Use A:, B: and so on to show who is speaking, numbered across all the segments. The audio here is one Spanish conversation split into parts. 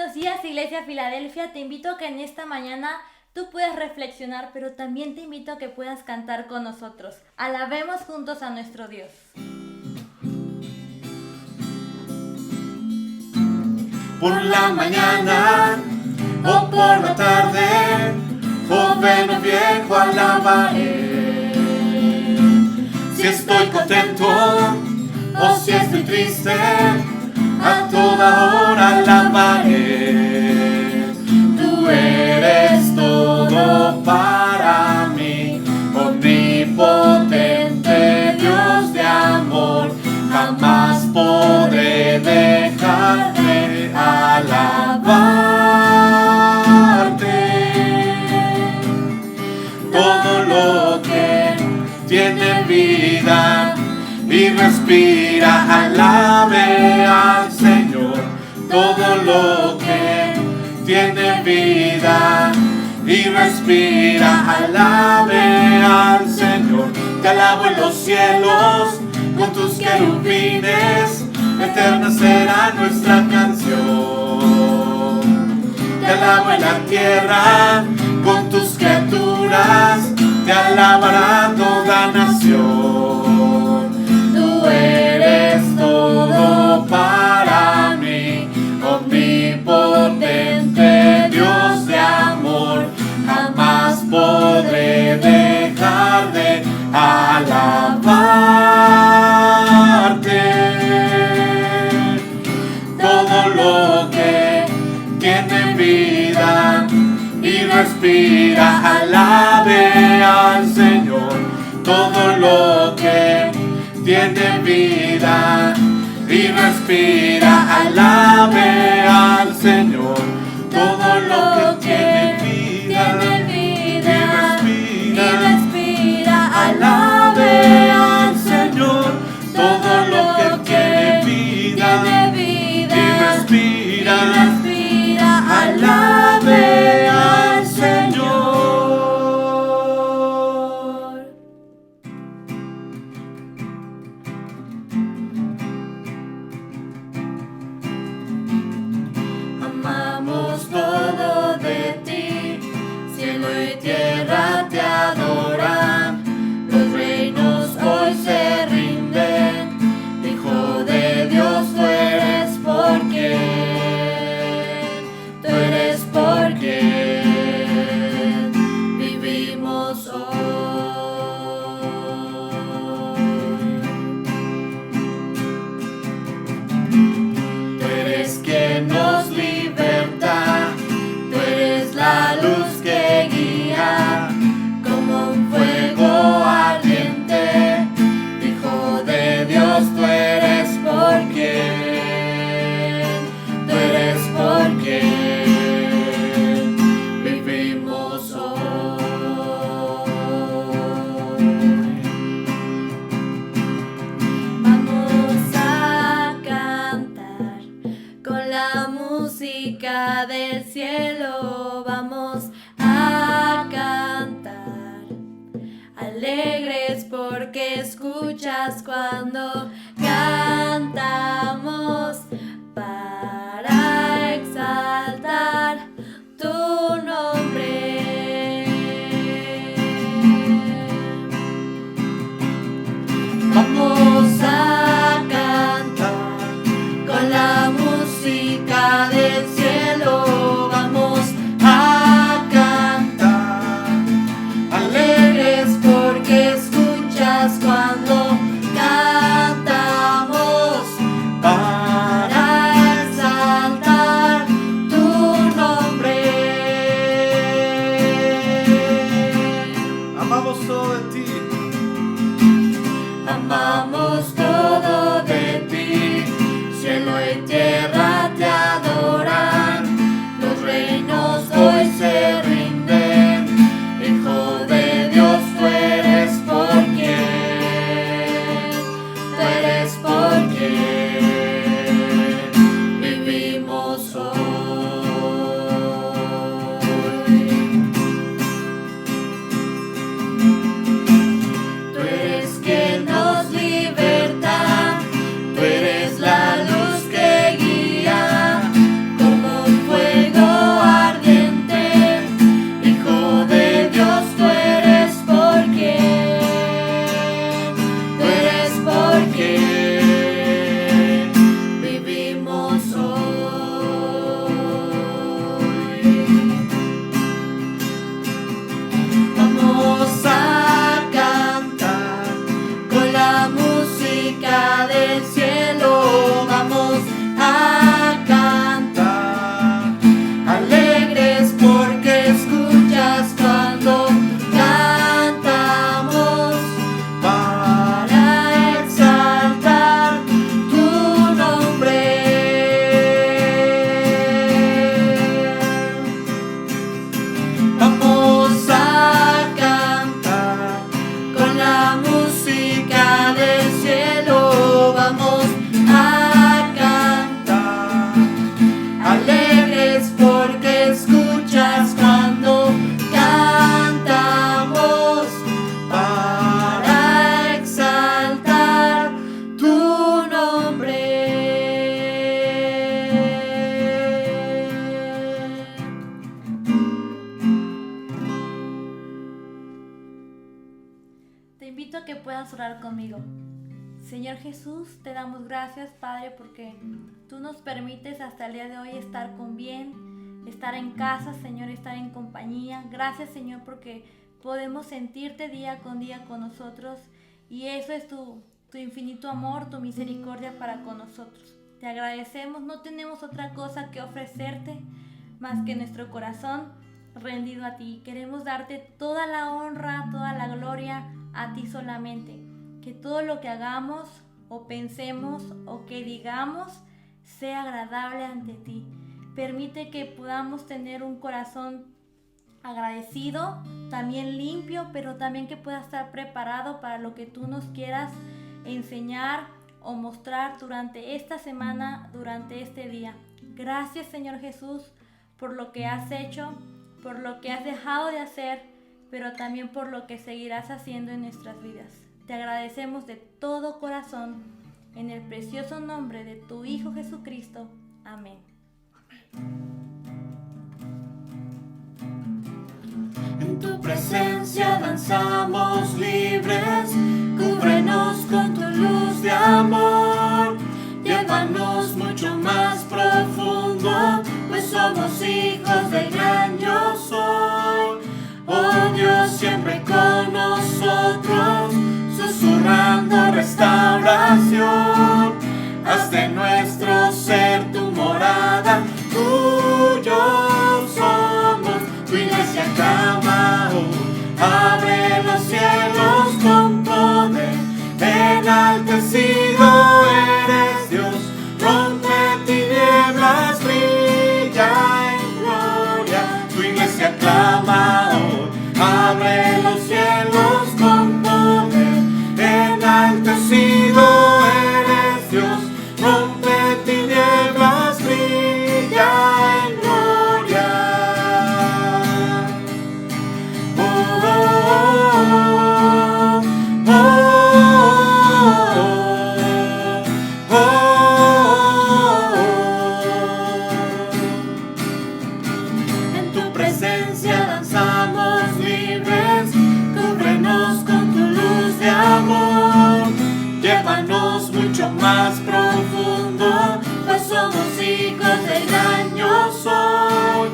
A: buenos días, Iglesia Filadelfia. Te invito a que en esta mañana tú puedas reflexionar, pero también te invito a que puedas cantar con nosotros. Alabemos juntos a nuestro Dios.
B: Por la mañana o por la tarde, joven o viejo, alabaré. Si estoy contento o si estoy triste, a toda hora alabaré. Tú eres todo para mí, omnipotente Dios de amor. Jamás podré dejar de alabarte. Todo lo que tiene vida y respira, alabe al Señor. Todo lo que tiene vida y respira, alabe al Señor. Te alabo en los cielos con tus querubines, eterna será nuestra canción. Te alabo en la tierra con tus criaturas, te alabará toda nación. Tú eres todo para mí, omnipotente Dios de amor. Jamás podré dejar de alabarte. Todo lo que tiene vida y respira, alabe al Señor. Todo lo que tiene vida y respira, alabe al Señor. Todo lo que tiene vida y respira, alabe al Señor. Todo lo que tiene vida y respira, alabe al Señor. Amamos todo de ti, cielo y tierra te adoran. Los reinos hoy se rinden, Hijo de Dios tú eres porque tú eres porque vivimos hoy. Tú eres quien nos liberta, tú eres la luz que guía, como un fuego ardiente. Hijo de Dios tú eres porque vivimos hoy. Vamos a cantar con la música del cielo. Vamos a cantar alegres porque escuchas cuando cantamos para exaltar tu nombre. Vamos a cantar con la música del cielo. Vamos a cantar alegres porque escuchas cuando cantamos para exaltar tu nombre. Amamos todo de ti. Amamos todo de ti, cielo y tierra te adoran. Los reinos hoy se rinden, Hijo de Dios tú eres porque música del cielo vamos a cantar, alegres porque escuchas cuando cantamos para exaltar tu nombre. Vamos a cantar con la música del cielo, vamos a cantar, alegres porque escuchas cuando cantamos para exaltar tu nombre.
A: Te invito a que puedas orar conmigo. Señor Jesús, te damos gracias, Padre, porque tú nos permites hasta el día de hoy estar con bien, estar en casa, Señor, estar en compañía. Gracias, Señor, porque podemos sentirte día con nosotros, y eso es tu infinito amor, tu misericordia para con nosotros. Te agradecemos, no tenemos otra cosa que ofrecerte más que nuestro corazón rendido a ti. Queremos darte toda la honra, toda la gloria a ti solamente. Que todo lo que hagamos o pensemos o que digamos sea agradable ante ti. Permite que podamos tener un corazón agradecido, también limpio, pero también que pueda estar preparado para lo que tú nos quieras enseñar o mostrar durante esta semana, durante este día. Gracias, Señor Jesús, por lo que has hecho, por lo que has dejado de hacer, pero también por lo que seguirás haciendo en nuestras vidas. Te agradecemos de todo corazón, en el precioso nombre de tu Hijo Jesucristo. Amén.
B: En tu presencia danzamos libres, cúbrenos con tu luz de amor, llévanos mucho más profundo, pues somos hijos del gran yo soy. Oh Dios, siempre con nosotros, susurrando restauración, haz de nuestro ser tu morada, tuyos somos, tu iglesia clama, abre los cielos con poder, enaltecido eres Dios, rompe tinieblas, brilla en gloria, tu iglesia clama, abre los cielos con poder, enaltecido eres Dios, rompe tinieblas, brilla en gloria. Oh, oh, oh, oh, oh, oh. En tu presencia danzamos libres, cúbrenos con tu luz de amor, llévanos mucho más profundo, pues somos hijos del gran yo soy.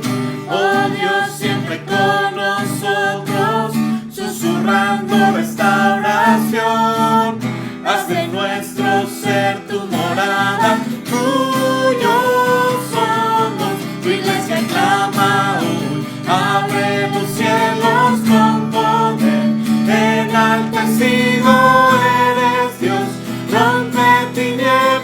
B: Oh Dios, siempre con nosotros, susurrando restauración, haz de nuestro ser tu morada, tuyos somos, tu iglesia clama hoy, abre los cielos con poder, enaltecido eres Dios, rompe tinieblas,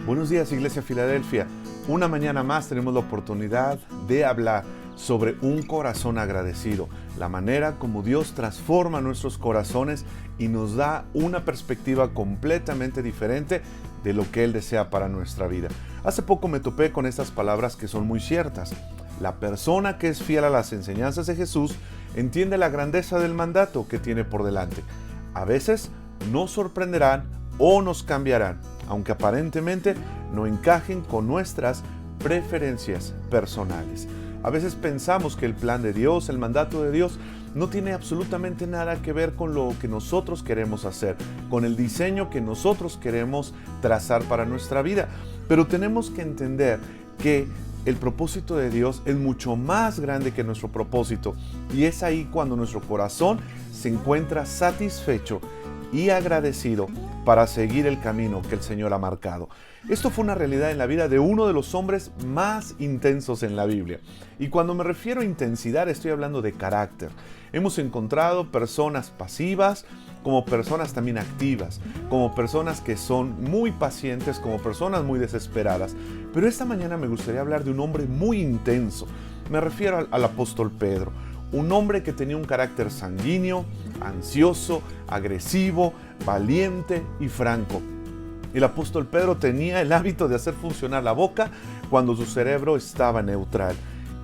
C: Buenos días, Iglesia Filadelfia. Una mañana más tenemos la oportunidad de hablar sobre un corazón agradecido, la manera como Dios transforma nuestros corazones y nos da una perspectiva completamente diferente de lo que Él desea para nuestra vida. Hace poco me topé con estas palabras que son muy ciertas. La persona que es fiel a las enseñanzas de Jesús entiende la grandeza del mandato que tiene por delante. A veces nos sorprenderán o nos cambiarán, aunque aparentemente no encajen con nuestras preferencias personales. A veces pensamos que el plan de Dios, el mandato de Dios, no tiene absolutamente nada que ver con lo que nosotros queremos hacer, con el diseño que nosotros queremos trazar para nuestra vida. Pero tenemos que entender que el propósito de Dios es mucho más grande que nuestro propósito, y es ahí cuando nuestro corazón se encuentra satisfecho y agradecido para seguir el camino que el Señor ha marcado. Esto fue una realidad en la vida de uno de los hombres más intensos en la Biblia. Y cuando me refiero a intensidad, estoy hablando de carácter. Hemos encontrado personas pasivas, como personas también activas, como personas que son muy pacientes, como personas muy desesperadas. Pero esta mañana me gustaría hablar de un hombre muy intenso. Me refiero al apóstol Pedro. Un hombre que tenía un carácter sanguíneo, ansioso, agresivo, valiente y franco. El apóstol Pedro tenía el hábito de hacer funcionar la boca cuando su cerebro estaba neutral.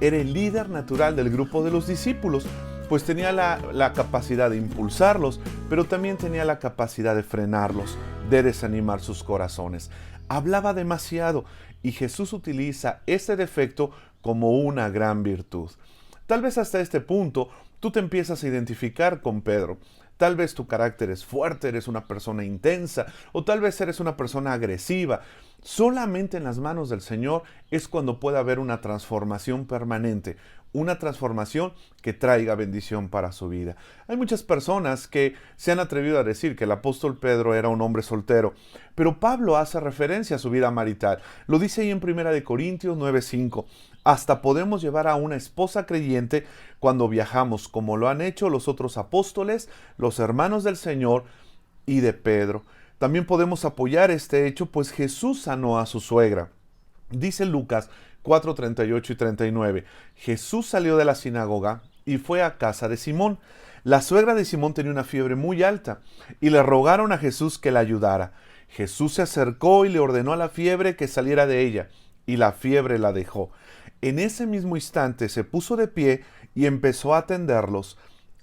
C: Era el líder natural del grupo de los discípulos, pues tenía la capacidad de impulsarlos, pero también tenía la capacidad de frenarlos, de desanimar sus corazones. Hablaba demasiado y Jesús utiliza ese defecto como una gran virtud. Tal vez hasta este punto tú te empiezas a identificar con Pedro. Tal vez tu carácter es fuerte, eres una persona intensa, o tal vez eres una persona agresiva. Solamente en las manos del Señor es cuando puede haber una transformación permanente, una transformación que traiga bendición para su vida. Hay muchas personas que se han atrevido a decir que el apóstol Pedro era un hombre soltero, pero Pablo hace referencia a su vida marital. Lo dice ahí en 1 Corintios 9:5. Hasta podemos llevar a una esposa creyente cuando viajamos, como lo han hecho los otros apóstoles, los hermanos del Señor y de Pedro. También podemos apoyar este hecho, pues Jesús sanó a su suegra. Dice Lucas 4:38 y 39. Jesús salió de la sinagoga y fue a casa de Simón. La suegra de Simón tenía una fiebre muy alta y le rogaron a Jesús que la ayudara. Jesús se acercó y le ordenó a la fiebre que saliera de ella, y la fiebre la dejó. En ese mismo instante se puso de pie y empezó a atenderlos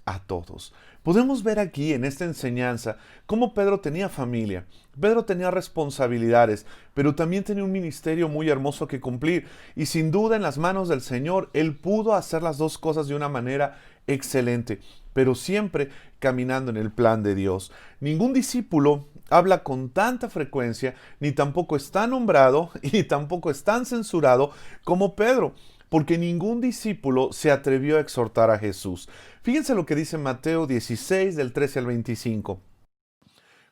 C: a todos. Podemos ver aquí en esta enseñanza cómo Pedro tenía familia, Pedro tenía responsabilidades, pero también tenía un ministerio muy hermoso que cumplir, y sin duda en las manos del Señor él pudo hacer las dos cosas de una manera excelente, pero siempre caminando en el plan de Dios. Ningún discípulo habla con tanta frecuencia, ni tampoco está nombrado y tampoco es tan censurado como Pedro, porque ningún discípulo se atrevió a exhortar a Jesús. Fíjense lo que dice Mateo 16 del 13 al 25.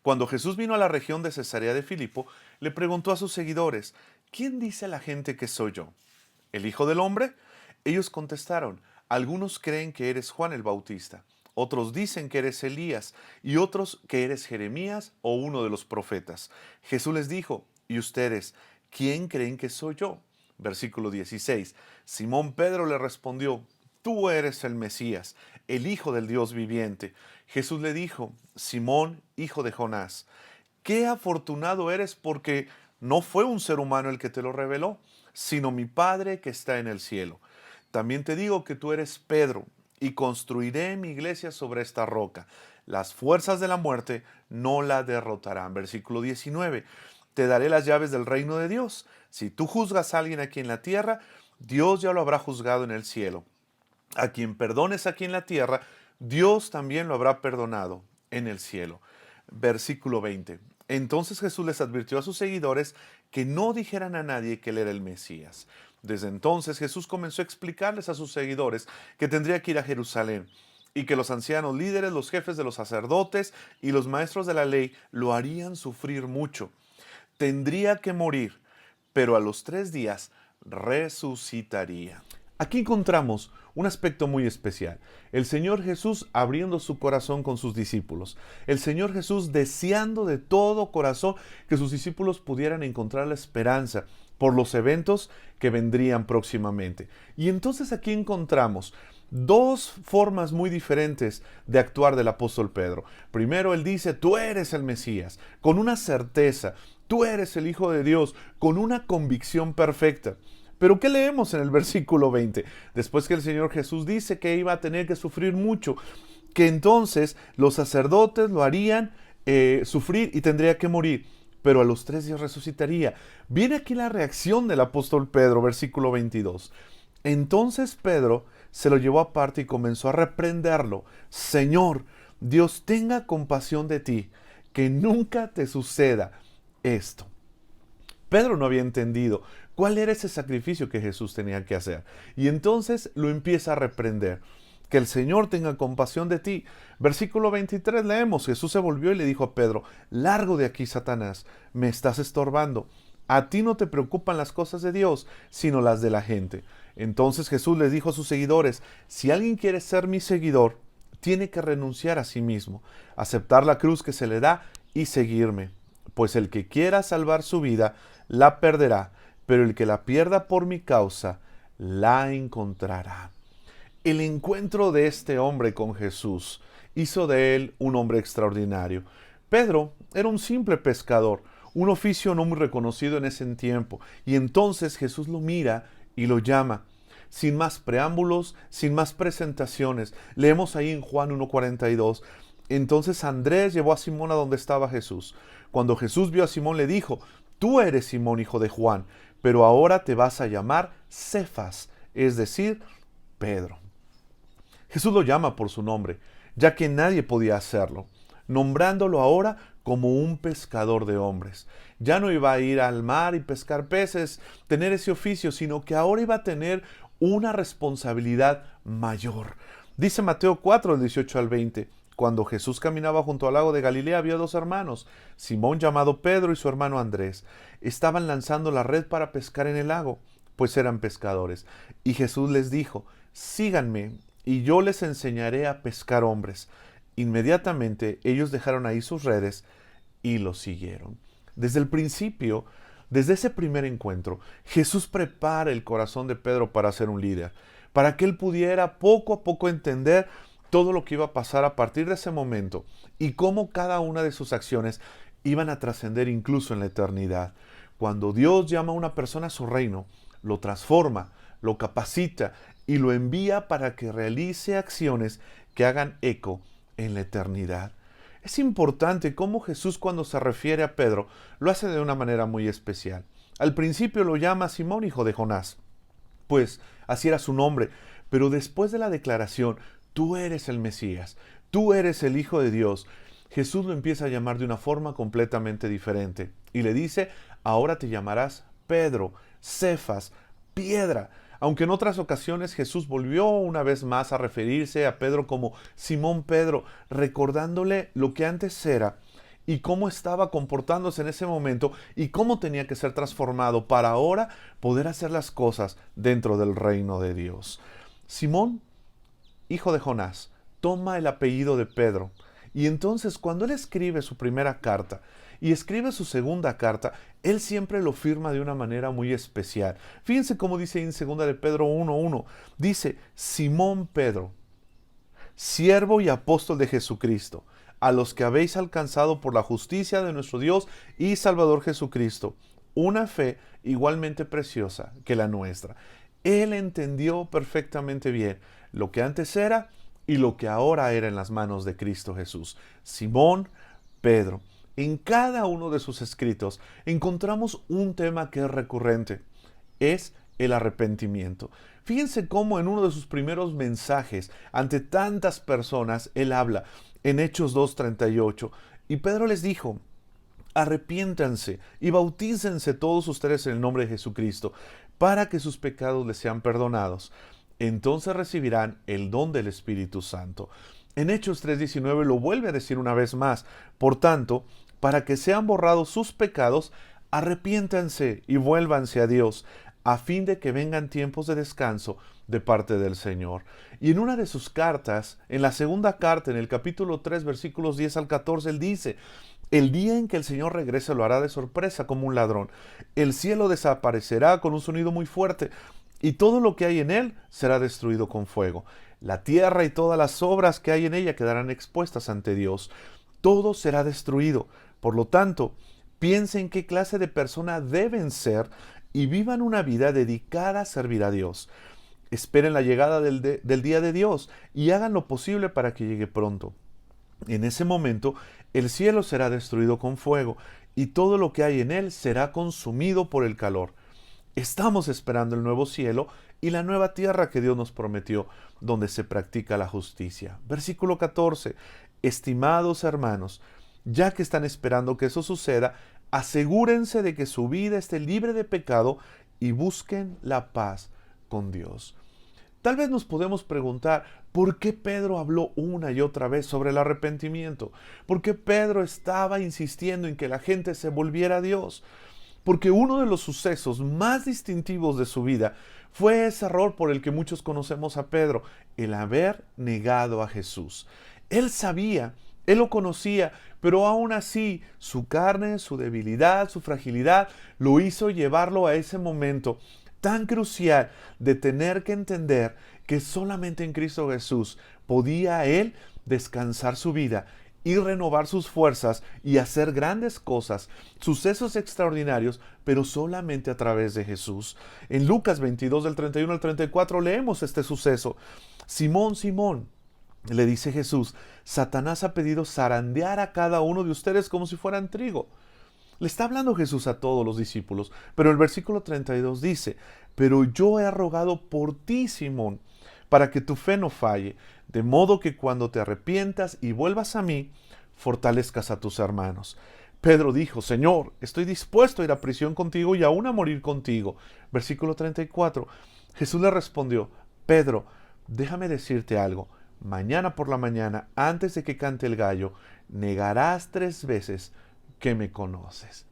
C: Cuando Jesús vino a la región de Cesarea de Filipo, le preguntó a sus seguidores: ¿quién dice la gente que soy yo? ¿El Hijo del Hombre? Ellos contestaron: algunos creen que eres Juan el Bautista, otros dicen que eres Elías, y otros que eres Jeremías o uno de los profetas. Jesús les dijo: ¿y ustedes, quién creen que soy yo? Versículo 16. Simón Pedro le respondió: tú eres el Mesías, el Hijo del Dios viviente. Jesús le dijo: Simón, hijo de Jonás, qué afortunado eres, porque no fue un ser humano el que te lo reveló, sino mi Padre que está en el cielo. También te digo que tú eres Pedro, y construiré mi iglesia sobre esta roca. Las fuerzas de la muerte no la derrotarán. Versículo 19. Te daré las llaves del reino de Dios. Si tú juzgas a alguien aquí en la tierra, Dios ya lo habrá juzgado en el cielo. A quien perdones aquí en la tierra, Dios también lo habrá perdonado en el cielo. Versículo 20. Entonces Jesús les advirtió a sus seguidores que no dijeran a nadie que él era el Mesías. Desde entonces Jesús comenzó a explicarles a sus seguidores que tendría que ir a Jerusalén, y que los ancianos líderes, los jefes de los sacerdotes y los maestros de la ley lo harían sufrir mucho. Tendría que morir, pero a los 3 días resucitaría. Aquí encontramos un aspecto muy especial. El Señor Jesús abriendo su corazón con sus discípulos. El Señor Jesús deseando de todo corazón que sus discípulos pudieran encontrar la esperanza por los eventos que vendrían próximamente. Y entonces aquí encontramos dos formas muy diferentes de actuar del apóstol Pedro. Primero él dice, tú eres el Mesías, con una certeza. Tú eres el Hijo de Dios, con una convicción perfecta. Pero ¿qué leemos en el versículo 20? Después que el Señor Jesús dice que iba a tener que sufrir mucho, que entonces los sacerdotes lo harían sufrir y tendría que morir, pero a los 3 días resucitaría. Viene aquí la reacción del apóstol Pedro, versículo 22. Entonces Pedro se lo llevó aparte y comenzó a reprenderlo. Señor, Dios tenga compasión de ti, que nunca te suceda esto. Pedro no había entendido cuál era ese sacrificio que Jesús tenía que hacer. Y entonces lo empieza a reprender. Que el Señor tenga compasión de ti. Versículo 23 leemos, Jesús se volvió y le dijo a Pedro, largo de aquí, Satanás, me estás estorbando. A ti no te preocupan las cosas de Dios, sino las de la gente. Entonces Jesús les dijo a sus seguidores, si alguien quiere ser mi seguidor, tiene que renunciar a sí mismo, aceptar la cruz que se le da y seguirme. Pues el que quiera salvar su vida, la perderá, pero el que la pierda por mi causa, la encontrará. El encuentro de este hombre con Jesús hizo de él un hombre extraordinario. Pedro era un simple pescador, un oficio no muy reconocido en ese tiempo, y entonces Jesús lo mira y lo llama. Sin más preámbulos, sin más presentaciones, leemos ahí en Juan 1:42, entonces Andrés llevó a Simón a donde estaba Jesús. Cuando Jesús vio a Simón le dijo, tú eres Simón, hijo de Juan, pero ahora te vas a llamar Cefas, es decir, Pedro. Jesús lo llama por su nombre, ya que nadie podía hacerlo, nombrándolo ahora como un pescador de hombres. Ya no iba a ir al mar y pescar peces, tener ese oficio, sino que ahora iba a tener una responsabilidad mayor. Dice Mateo 4, 18 al 20, cuando Jesús caminaba junto al lago de Galilea, vio 2 hermanos, Simón llamado Pedro y su hermano Andrés. Estaban lanzando la red para pescar en el lago, pues eran pescadores. Y Jesús les dijo, síganme, y yo les enseñaré a pescar hombres. Inmediatamente ellos dejaron ahí sus redes y lo siguieron. Desde el principio, desde ese primer encuentro, Jesús prepara el corazón de Pedro para ser un líder, para que él pudiera poco a poco entender todo lo que iba a pasar a partir de ese momento y cómo cada una de sus acciones iban a trascender incluso en la eternidad. Cuando Dios llama a una persona a su reino, lo transforma, lo capacita y lo envía para que realice acciones que hagan eco en la eternidad. Es importante cómo Jesús, cuando se refiere a Pedro, lo hace de una manera muy especial. Al principio lo llama Simón, hijo de Jonás, pues así era su nombre, pero después de la declaración, tú eres el Mesías, tú eres el Hijo de Dios, Jesús lo empieza a llamar de una forma completamente diferente y le dice, ahora te llamarás Pedro, Cefas, piedra. Aunque en otras ocasiones Jesús volvió una vez más a referirse a Pedro como Simón Pedro, recordándole lo que antes era y cómo estaba comportándose en ese momento y cómo tenía que ser transformado para ahora poder hacer las cosas dentro del reino de Dios. Simón, hijo de Jonás, toma el apellido de Pedro y entonces cuando él escribe su primera carta y escribe su segunda carta, él siempre lo firma de una manera muy especial. Fíjense cómo dice en 2 de Pedro 1:1. Dice, Simón Pedro, siervo y apóstol de Jesucristo, a los que habéis alcanzado por la justicia de nuestro Dios y Salvador Jesucristo, una fe igualmente preciosa que la nuestra. Él entendió perfectamente bien lo que antes era y lo que ahora era en las manos de Cristo Jesús. Simón Pedro. En cada uno de sus escritos encontramos un tema que es recurrente, es el arrepentimiento. Fíjense cómo en uno de sus primeros mensajes ante tantas personas, él habla en Hechos 2:38, y Pedro les dijo, arrepiéntanse y bautícense todos ustedes en el nombre de Jesucristo, para que sus pecados les sean perdonados. Entonces recibirán el don del Espíritu Santo. En Hechos 3:19 lo vuelve a decir una vez más, por tanto, para que sean borrados sus pecados, arrepiéntanse y vuélvanse a Dios, a fin de que vengan tiempos de descanso de parte del Señor. Y en una de sus cartas, en la segunda carta, en el capítulo 3, versículos 10 al 14, él dice: el día en que el Señor regrese lo hará de sorpresa como un ladrón. El cielo desaparecerá con un sonido muy fuerte y todo lo que hay en él será destruido con fuego. La tierra y todas las obras que hay en ella quedarán expuestas ante Dios. Todo será destruido. Por lo tanto, piensen qué clase de persona deben ser y vivan una vida dedicada a servir a Dios. Esperen la llegada del día de Dios y hagan lo posible para que llegue pronto. En ese momento, el cielo será destruido con fuego y todo lo que hay en él será consumido por el calor. Estamos esperando el nuevo cielo y la nueva tierra que Dios nos prometió, donde se practica la justicia. Versículo 14. Estimados hermanos, ya que están esperando que eso suceda, asegúrense de que su vida esté libre de pecado y busquen la paz con Dios. Tal vez nos podemos preguntar, ¿por qué Pedro habló una y otra vez sobre el arrepentimiento? ¿Por qué Pedro estaba insistiendo en que la gente se volviera a Dios? Porque uno de los sucesos más distintivos de su vida fue ese error por el que muchos conocemos a Pedro, el haber negado a Jesús. Él sabía, él lo conocía, pero aún así su carne, su debilidad, su fragilidad lo hizo llevarlo a ese momento tan crucial de tener que entender que solamente en Cristo Jesús podía él descansar su vida y renovar sus fuerzas y hacer grandes cosas, sucesos extraordinarios, pero solamente a través de Jesús. En Lucas 22, del 31 al 34, leemos este suceso. Simón, Simón, le dice Jesús, Satanás ha pedido zarandear a cada uno de ustedes como si fueran trigo. Le está hablando Jesús a todos los discípulos, pero el versículo 32 dice: pero yo he rogado por ti, Simón, para que tu fe no falle, de modo que cuando te arrepientas y vuelvas a mí, fortalezcas a tus hermanos. Pedro dijo: Señor, estoy dispuesto a ir a prisión contigo y aún a morir contigo. Versículo 34. Jesús le respondió: Pedro, déjame decirte algo. Mañana por la mañana, antes de que cante el gallo, negarás 3 veces que me conoces.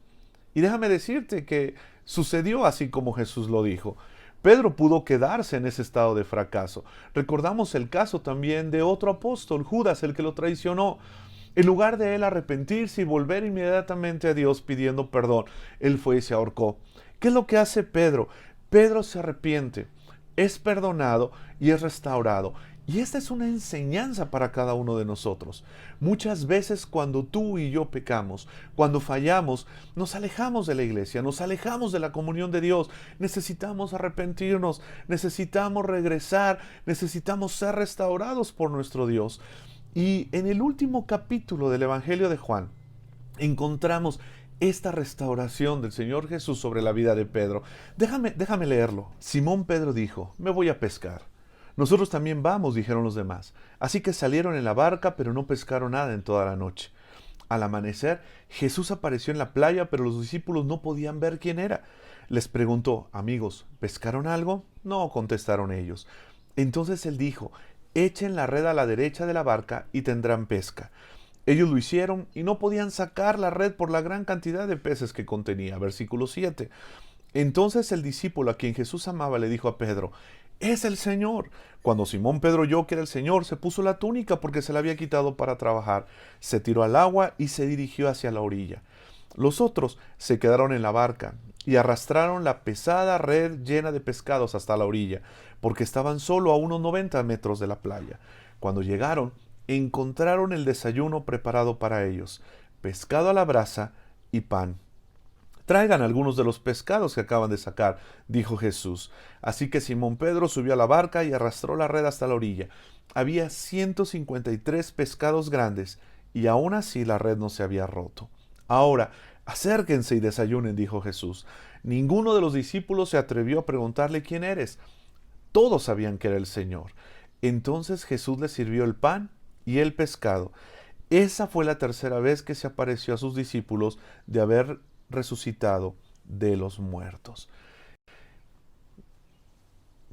C: Y déjame decirte que sucedió así como Jesús lo dijo. Pedro pudo quedarse en ese estado de fracaso. Recordamos el caso también de otro apóstol, Judas, el que lo traicionó. En lugar de él arrepentirse y volver inmediatamente a Dios pidiendo perdón, él fue y se ahorcó. ¿Qué es lo que hace Pedro? Pedro se arrepiente, es perdonado y es restaurado. Y esta es una enseñanza para cada uno de nosotros. Muchas veces cuando tú y yo pecamos, cuando fallamos, nos alejamos de la iglesia, nos alejamos de la comunión de Dios. Necesitamos arrepentirnos, necesitamos regresar, necesitamos ser restaurados por nuestro Dios. Y en el último capítulo del Evangelio de Juan, encontramos esta restauración del Señor Jesús sobre la vida de Pedro. Déjame leerlo. Simón Pedro dijo: me voy a pescar. Nosotros también vamos, dijeron los demás. Así que salieron en la barca, pero no pescaron nada en toda la noche. Al amanecer, Jesús apareció en la playa, pero los discípulos no podían ver quién era. Les preguntó: amigos, ¿pescaron algo? No, contestaron ellos. Entonces él dijo: echen la red a la derecha de la barca y tendrán pesca. Ellos lo hicieron y no podían sacar la red por la gran cantidad de peces que contenía. Versículo 7. Entonces el discípulo a quien Jesús amaba le dijo a Pedro: es el Señor. Cuando Simón Pedro oyó que era el Señor, se puso la túnica porque se la había quitado para trabajar, se tiró al agua y se dirigió hacia la orilla. Los otros se quedaron en la barca y arrastraron la pesada red llena de pescados hasta la orilla, porque estaban solo a unos 90 metros de la playa. Cuando llegaron, encontraron el desayuno preparado para ellos: pescado a la brasa y pan. Traigan algunos de los pescados que acaban de sacar, dijo Jesús. Así que Simón Pedro subió a la barca y arrastró la red hasta la orilla. Había 153 pescados grandes, y aún así la red no se había roto. Ahora, acérquense y desayunen, dijo Jesús. Ninguno de los discípulos se atrevió a preguntarle: ¿quién eres? Todos sabían que era el Señor. Entonces Jesús les sirvió el pan y el pescado. Esa fue la tercera vez que se apareció a sus discípulos de haber resucitado de los muertos.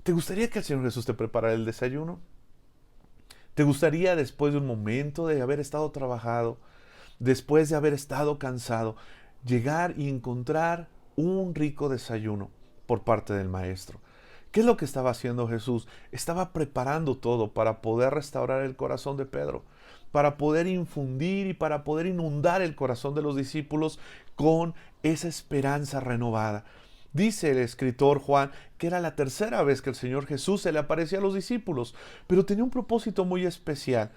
C: ¿Te gustaría que el Señor Jesús te preparara el desayuno? ¿Te gustaría, después de un momento de haber estado trabajado, después de haber estado cansado, llegar y encontrar un rico desayuno por parte del Maestro? ¿Qué es lo que estaba haciendo Jesús? Estaba preparando todo para poder restaurar el corazón de Pedro, para poder infundir y para poder inundar el corazón de los discípulos con esa esperanza renovada. Dice el escritor Juan que era la tercera vez que el Señor Jesús se le aparecía a los discípulos, pero tenía un propósito muy especial.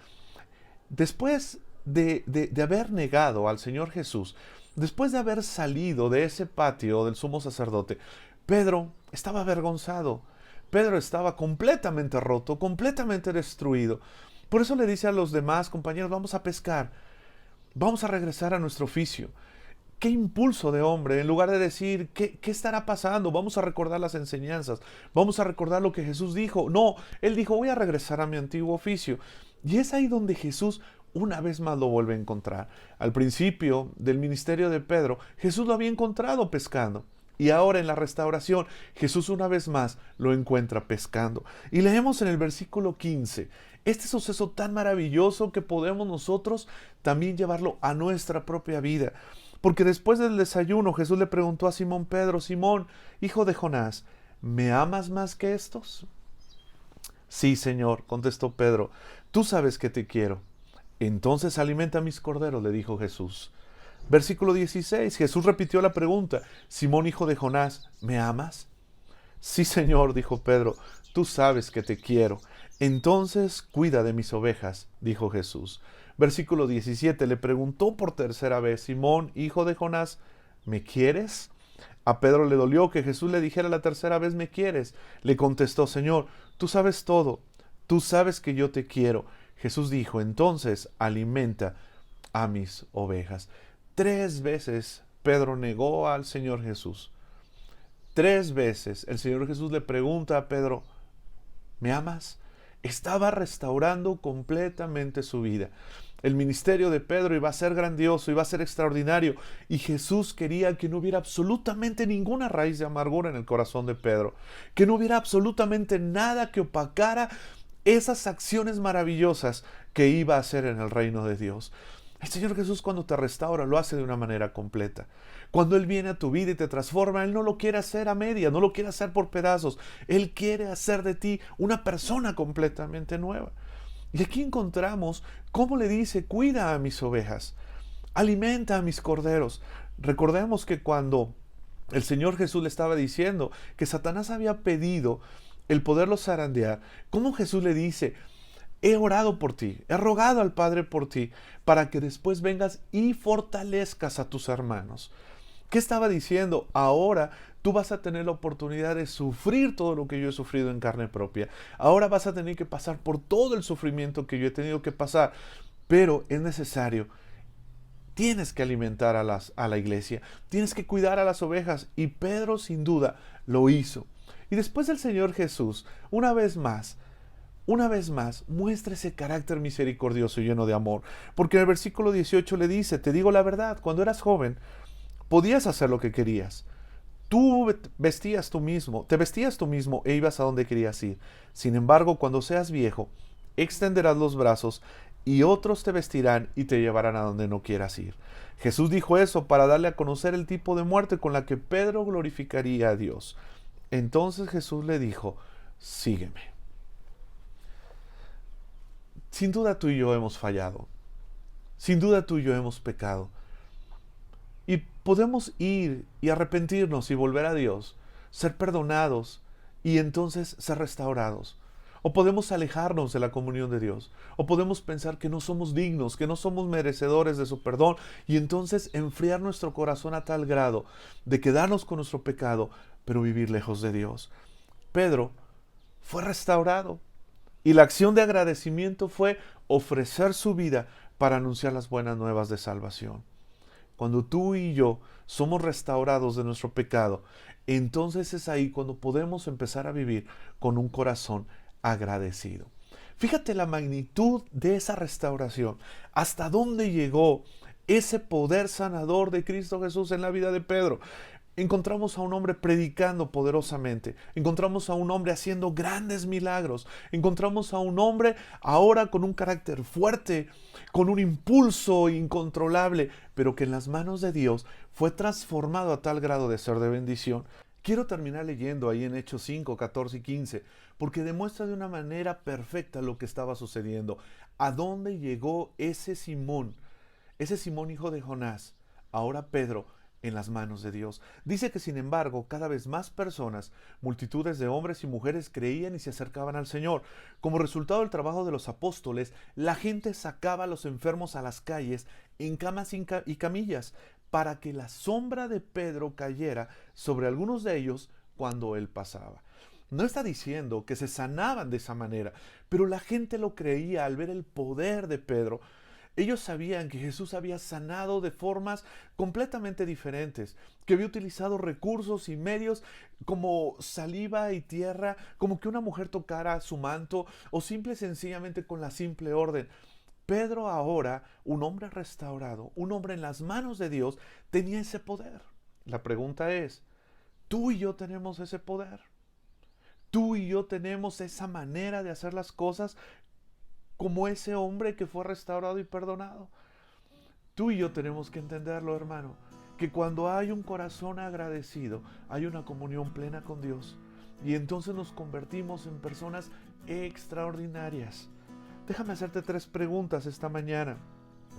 C: Después de haber negado al Señor Jesús, después de haber salido de ese patio del sumo sacerdote, Pedro estaba avergonzado. Pedro estaba completamente roto, completamente destruido. Por eso le dice a los demás compañeros, vamos a pescar, vamos a regresar a nuestro oficio. Qué impulso de hombre, en lugar de decir, ¿qué estará pasando? Vamos a recordar las enseñanzas, vamos a recordar lo que Jesús dijo. No, él dijo, voy a regresar a mi antiguo oficio. Y es ahí donde Jesús una vez más lo vuelve a encontrar. Al principio del ministerio de Pedro, Jesús lo había encontrado pescando. Y ahora en la restauración, Jesús una vez más lo encuentra pescando. Y leemos en el versículo 15, este suceso tan maravilloso que podemos nosotros también llevarlo a nuestra propia vida. Porque después del desayuno, Jesús le preguntó a Simón Pedro, Simón, hijo de Jonás, ¿me amas más que estos? Sí, Señor, contestó Pedro, tú sabes que te quiero. Entonces alimenta mis corderos, le dijo Jesús. Versículo 16, Jesús repitió la pregunta, Simón, hijo de Jonás, ¿me amas? Sí, Señor, dijo Pedro, tú sabes que te quiero. Entonces cuida de mis ovejas, dijo Jesús. Versículo 17, le preguntó por tercera vez, Simón, hijo de Jonás, ¿me quieres? A Pedro le dolió que Jesús le dijera la tercera vez, ¿me quieres? Le contestó, Señor, tú sabes todo, tú sabes que yo te quiero. Jesús dijo, entonces alimenta a mis ovejas. 3 veces Pedro negó al Señor Jesús. 3 veces el Señor Jesús le pregunta a Pedro, ¿me amas? Estaba restaurando completamente su vida. El ministerio de Pedro iba a ser grandioso, iba a ser extraordinario. Y Jesús quería que no hubiera absolutamente ninguna raíz de amargura en el corazón de Pedro. Que no hubiera absolutamente nada que opacara esas acciones maravillosas que iba a hacer en el reino de Dios. El Señor Jesús cuando te restaura lo hace de una manera completa. Cuando Él viene a tu vida y te transforma, Él no lo quiere hacer a media, no lo quiere hacer por pedazos. Él quiere hacer de ti una persona completamente nueva. Y aquí encontramos cómo le dice, cuida a mis ovejas, alimenta a mis corderos. Recordemos que cuando el Señor Jesús le estaba diciendo que Satanás había pedido el poderlo zarandear, ¿cómo Jesús le dice? He orado por ti, he rogado al Padre por ti, para que después vengas y fortalezcas a tus hermanos. ¿Qué estaba diciendo? Ahora tú vas a tener la oportunidad de sufrir todo lo que yo he sufrido en carne propia. Ahora vas a tener que pasar por todo el sufrimiento que yo he tenido que pasar. Pero es necesario. Tienes que alimentar a la iglesia. Tienes que cuidar a las ovejas. Y Pedro sin duda lo hizo. Y después el Señor Jesús, una vez más, muestra ese carácter misericordioso y lleno de amor. Porque en el versículo 18 le dice, te digo la verdad, cuando eras joven, podías hacer lo que querías. Te vestías tú mismo e ibas a donde querías ir. Sin embargo, cuando seas viejo, extenderás los brazos y otros te vestirán y te llevarán a donde no quieras ir. Jesús dijo eso para darle a conocer el tipo de muerte con la que Pedro glorificaría a Dios. Entonces Jesús le dijo, sígueme. Sin duda tú y yo hemos fallado. Sin duda tú y yo hemos pecado. Y podemos ir y arrepentirnos y volver a Dios, ser perdonados y entonces ser restaurados. O podemos alejarnos de la comunión de Dios. O podemos pensar que no somos dignos, que no somos merecedores de su perdón y entonces enfriar nuestro corazón a tal grado de quedarnos con nuestro pecado, pero vivir lejos de Dios. Pedro fue restaurado. Y la acción de agradecimiento fue ofrecer su vida para anunciar las buenas nuevas de salvación. Cuando tú y yo somos restaurados de nuestro pecado, entonces es ahí cuando podemos empezar a vivir con un corazón agradecido. Fíjate la magnitud de esa restauración. Hasta dónde llegó ese poder sanador de Cristo Jesús en la vida de Pedro. Encontramos a un hombre predicando poderosamente. Encontramos a un hombre haciendo grandes milagros. Encontramos a un hombre ahora con un carácter fuerte, con un impulso incontrolable, pero que en las manos de Dios fue transformado a tal grado de ser de bendición, Quiero terminar leyendo ahí en Hechos 5, 14 y 15, porque demuestra de una manera perfecta lo que estaba sucediendo. ¿A dónde llegó ese Simón hijo de Jonás, ahora Pedro, en las manos de Dios? Dice que sin embargo cada vez más personas, multitudes de hombres y mujeres creían y se acercaban al Señor. Como resultado del trabajo de los apóstoles, la gente sacaba a los enfermos a las calles en camas y camillas para que la sombra de Pedro cayera sobre algunos de ellos cuando él pasaba. No está diciendo que se sanaban de esa manera, pero la gente lo creía al ver el poder de Pedro. Ellos sabían que Jesús había sanado de formas completamente diferentes, que había utilizado recursos y medios como saliva y tierra, como que una mujer tocara su manto o simple y sencillamente con la simple orden. Pedro ahora, un hombre restaurado, un hombre en las manos de Dios, tenía ese poder. La pregunta es, ¿tú y yo tenemos ese poder? ¿Tú y yo tenemos esa manera de hacer las cosas como ese hombre que fue restaurado y perdonado? Tú y yo tenemos que entenderlo, hermano, que cuando hay un corazón agradecido, hay una comunión plena con Dios. Y entonces nos convertimos en personas extraordinarias. Déjame hacerte 3 preguntas esta mañana,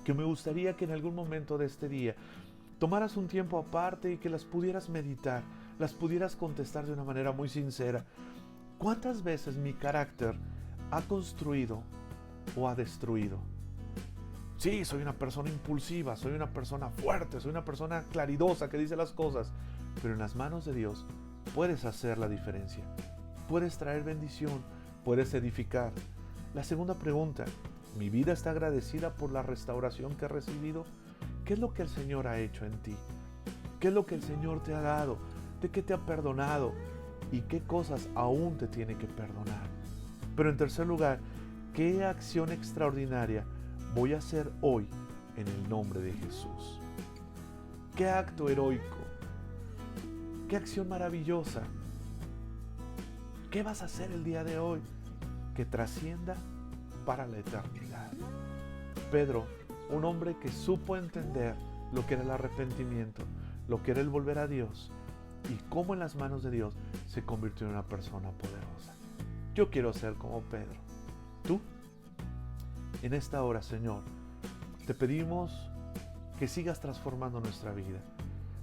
C: que me gustaría que en algún momento de este día tomaras un tiempo aparte y que las pudieras meditar, las pudieras contestar de una manera muy sincera. ¿Cuántas veces mi carácter ha construido o ha destruido? Sí, soy una persona impulsiva, soy una persona fuerte, soy una persona claridosa que dice las cosas, pero en las manos de Dios puedes hacer la diferencia, puedes traer bendición, puedes edificar. La segunda pregunta, ¿mi vida está agradecida por la restauración que he recibido? ¿Qué es lo que el Señor ha hecho en ti? ¿Qué es lo que el Señor te ha dado? ¿De qué te ha perdonado? ¿Y qué cosas aún te tiene que perdonar? Pero en tercer lugar, ¿qué acción extraordinaria voy a hacer hoy en el nombre de Jesús? ¿Qué acto heroico? ¿Qué acción maravillosa? ¿Qué vas a hacer el día de hoy que trascienda para la eternidad? Pedro, un hombre que supo entender lo que era el arrepentimiento, lo que era el volver a Dios y cómo en las manos de Dios se convirtió en una persona poderosa. Yo quiero ser como Pedro. ¿Tú? En esta hora, Señor, te pedimos que sigas transformando nuestra vida.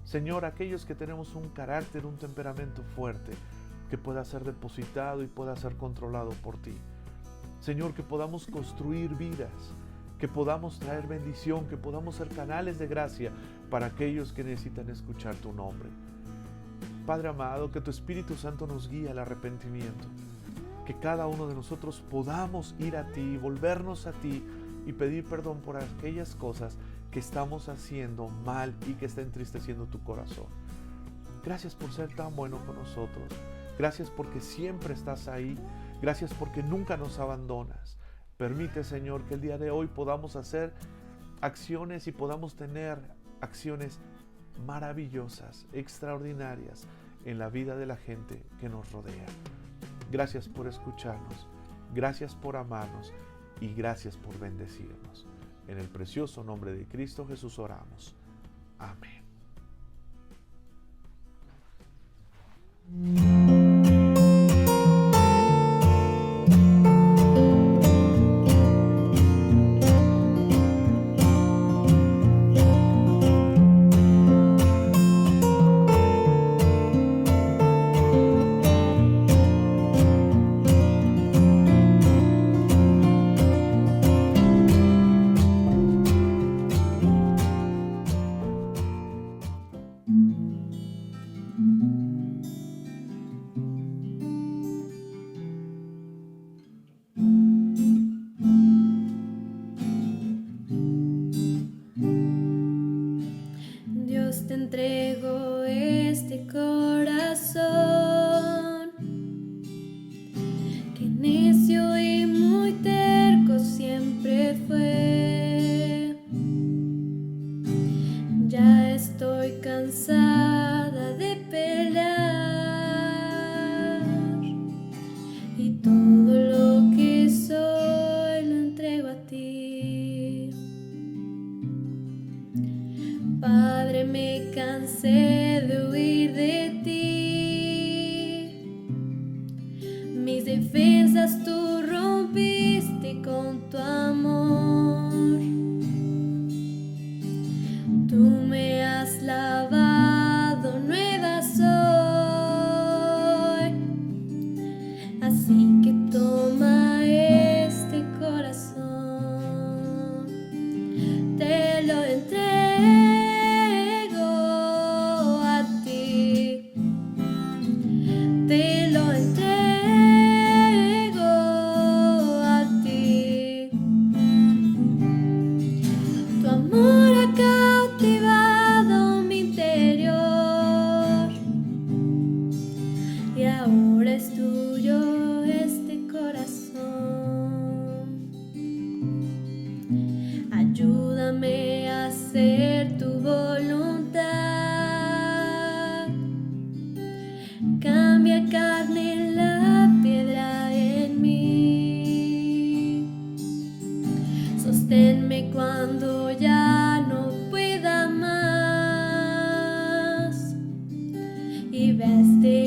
C: Señor, aquellos que tenemos un carácter, un temperamento fuerte, que pueda ser depositado y pueda ser controlado por ti. Señor, que podamos construir vidas, que podamos traer bendición, que podamos ser canales de gracia para aquellos que necesitan escuchar tu nombre. Padre amado, que tu Espíritu Santo nos guíe al arrepentimiento, que cada uno de nosotros podamos ir a ti, volvernos a ti y pedir perdón por aquellas cosas que estamos haciendo mal y que está entristeciendo tu corazón. Gracias por ser tan bueno con nosotros. Gracias porque siempre estás ahí. Gracias porque nunca nos abandonas. Permite, Señor, que el día de hoy podamos hacer acciones y podamos tener acciones maravillosas, extraordinarias en la vida de la gente que nos rodea. Gracias por escucharnos, gracias por amarnos y gracias por bendecirnos. En el precioso nombre de Cristo Jesús oramos. Amén.
B: cambia carne en la piedra en mí. Sosténme cuando ya no pueda más y veste